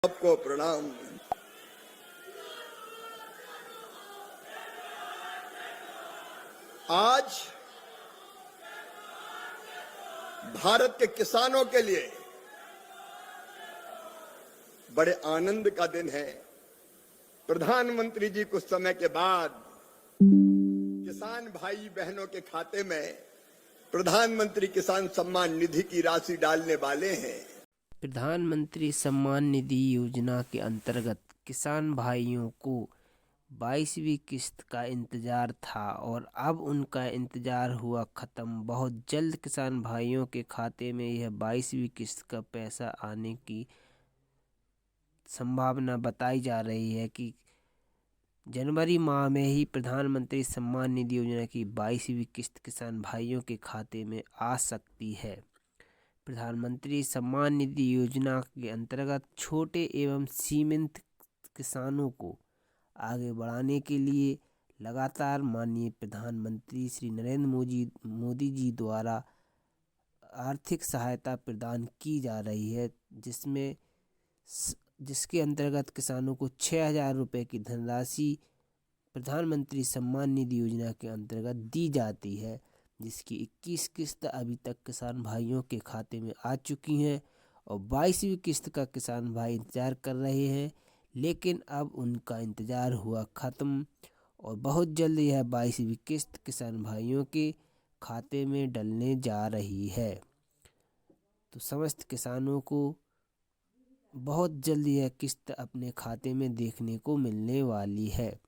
सबको प्रणाम। आज भारत के किसानों के लिए बड़े आनंद का दिन है। प्रधानमंत्री जी कुछ समय के बाद किसान भाई बहनों के खाते में प्रधानमंत्री किसान सम्मान निधि की राशि डालने वाले हैं। प्रधानमंत्री सम्मान निधि योजना के अंतर्गत किसान भाइयों को 22वीं किस्त का इंतजार था और अब उनका इंतजार हुआ ख़त्म। बहुत जल्द किसान भाइयों के खाते में यह 22वीं किस्त का पैसा आने की संभावना बताई जा रही है कि जनवरी माह में ही प्रधानमंत्री सम्मान निधि योजना की 22वीं किस्त किसान भाइयों के खाते में आ सकती है। प्रधानमंत्री सम्मान निधि योजना के अंतर्गत छोटे एवं सीमित किसानों को आगे बढ़ाने के लिए लगातार माननीय प्रधानमंत्री श्री नरेंद्र मोदी जी द्वारा आर्थिक सहायता प्रदान की जा रही है, जिसके अंतर्गत किसानों को 6,000 रुपये की धनराशि प्रधानमंत्री सम्मान निधि योजना के अंतर्गत दी जाती है, जिसकी 21 किस्त अभी तक किसान भाइयों के खाते में आ चुकी हैं और 22वीं किस्त का किसान भाई इंतज़ार कर रहे हैं, लेकिन अब उनका इंतज़ार हुआ ख़त्म और बहुत जल्द यह 22वीं किस्त किसान भाइयों के खाते में डलने जा रही है। तो समस्त किसानों को बहुत जल्द यह किस्त अपने खाते में देखने को मिलने वाली है,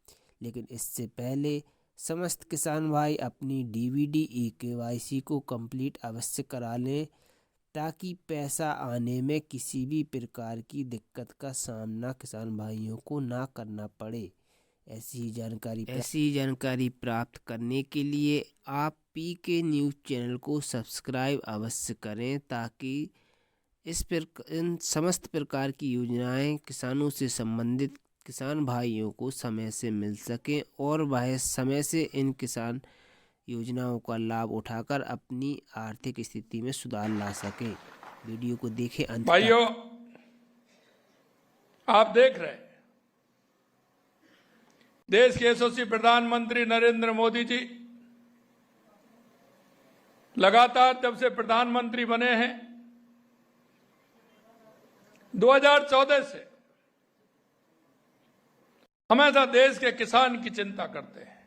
लेकिन इससे पहले समस्त किसान भाई अपनी डीवीडी KYC को कंप्लीट अवश्य करा लें, ताकि पैसा आने में किसी भी प्रकार की दिक्कत का सामना किसान भाइयों को ना करना पड़े। ऐसी ही जानकारी प्राप्त करने के लिए आप PK न्यूज़ चैनल को सब्सक्राइब अवश्य करें, ताकि इन समस्त प्रकार की योजनाएं किसानों से संबंधित किसान भाइयों को समय से मिल सकें और वह समय से इन किसान योजनाओं का लाभ उठाकर अपनी आर्थिक स्थिति में सुधार ला सकें। वीडियो को देखें अंत तक। भाइयों, आप देख रहे हैं देश के यशस्वी प्रधानमंत्री नरेंद्र मोदी जी लगातार जब से प्रधानमंत्री बने हैं 2014 से हमेशा देश के किसान की चिंता करते हैं।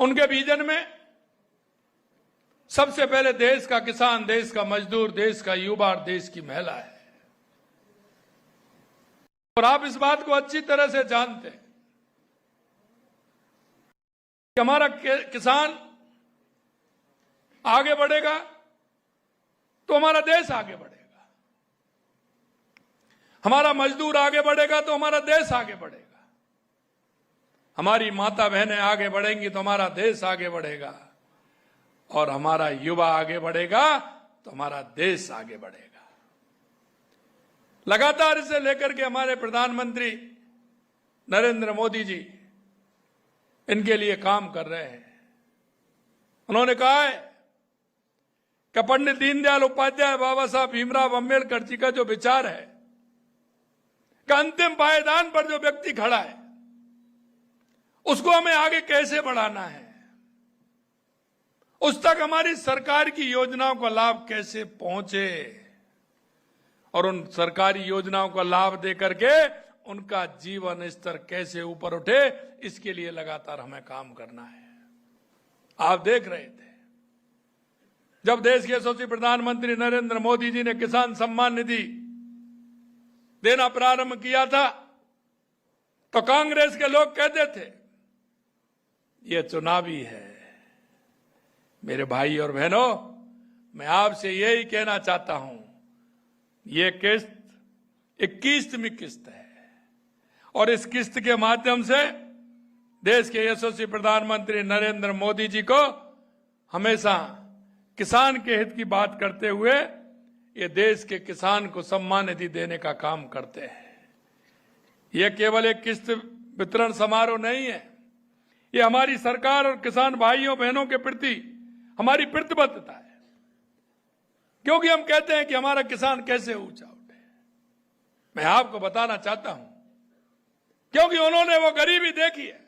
उनके विजन में सबसे पहले देश का किसान, देश का मजदूर, देश का युवा और देश की महिला है। और आप इस बात को अच्छी तरह से जानते हैं कि हमारा किसान आगे बढ़ेगा तो हमारा देश आगे बढ़ेगा, हमारा मजदूर आगे बढ़ेगा तो हमारा देश आगे बढ़ेगा, हमारी माता बहनें आगे बढ़ेंगी तो हमारा देश आगे बढ़ेगा, और हमारा युवा आगे बढ़ेगा तो हमारा देश आगे बढ़ेगा। लगातार इसे लेकर के हमारे प्रधानमंत्री नरेंद्र मोदी जी इनके लिए काम कर रहे हैं। उन्होंने कहा है कि पंडित दीनदयाल उपाध्याय, बाबा साहब भीमराव अंबेडकर जी का जो विचार है कि अंतिम पायदान पर जो व्यक्ति खड़ा है उसको हमें आगे कैसे बढ़ाना है, उस तक हमारी सरकार की योजनाओं का लाभ कैसे पहुंचे और उन सरकारी योजनाओं का लाभ देकर के उनका जीवन स्तर कैसे ऊपर उठे, इसके लिए लगातार हमें काम करना है। आप देख रहे थे जब देश के यशस्वी प्रधानमंत्री नरेंद्र मोदी जी ने किसान सम्मान निधि देना प्रारंभ किया था तो कांग्रेस के लोग कहते थे ये चुनावी है। मेरे भाई और बहनों, मैं आपसे यही कहना चाहता हूं, ये किस्त 21वीं किस्त है और इस किस्त के माध्यम से देश के यशस्वी प्रधानमंत्री नरेंद्र मोदी जी को हमेशा किसान के हित की बात करते हुए ये देश के किसान को सम्मान निधि देने का काम करते हैं। ये केवल एक किस्त वितरण समारोह नहीं है, ये हमारी सरकार और किसान भाइयों बहनों के प्रति हमारी प्रतिबद्धता है, क्योंकि हम कहते हैं कि हमारा किसान कैसे ऊंचा उठे। मैं आपको बताना चाहता हूं, क्योंकि उन्होंने वो गरीबी देखी है।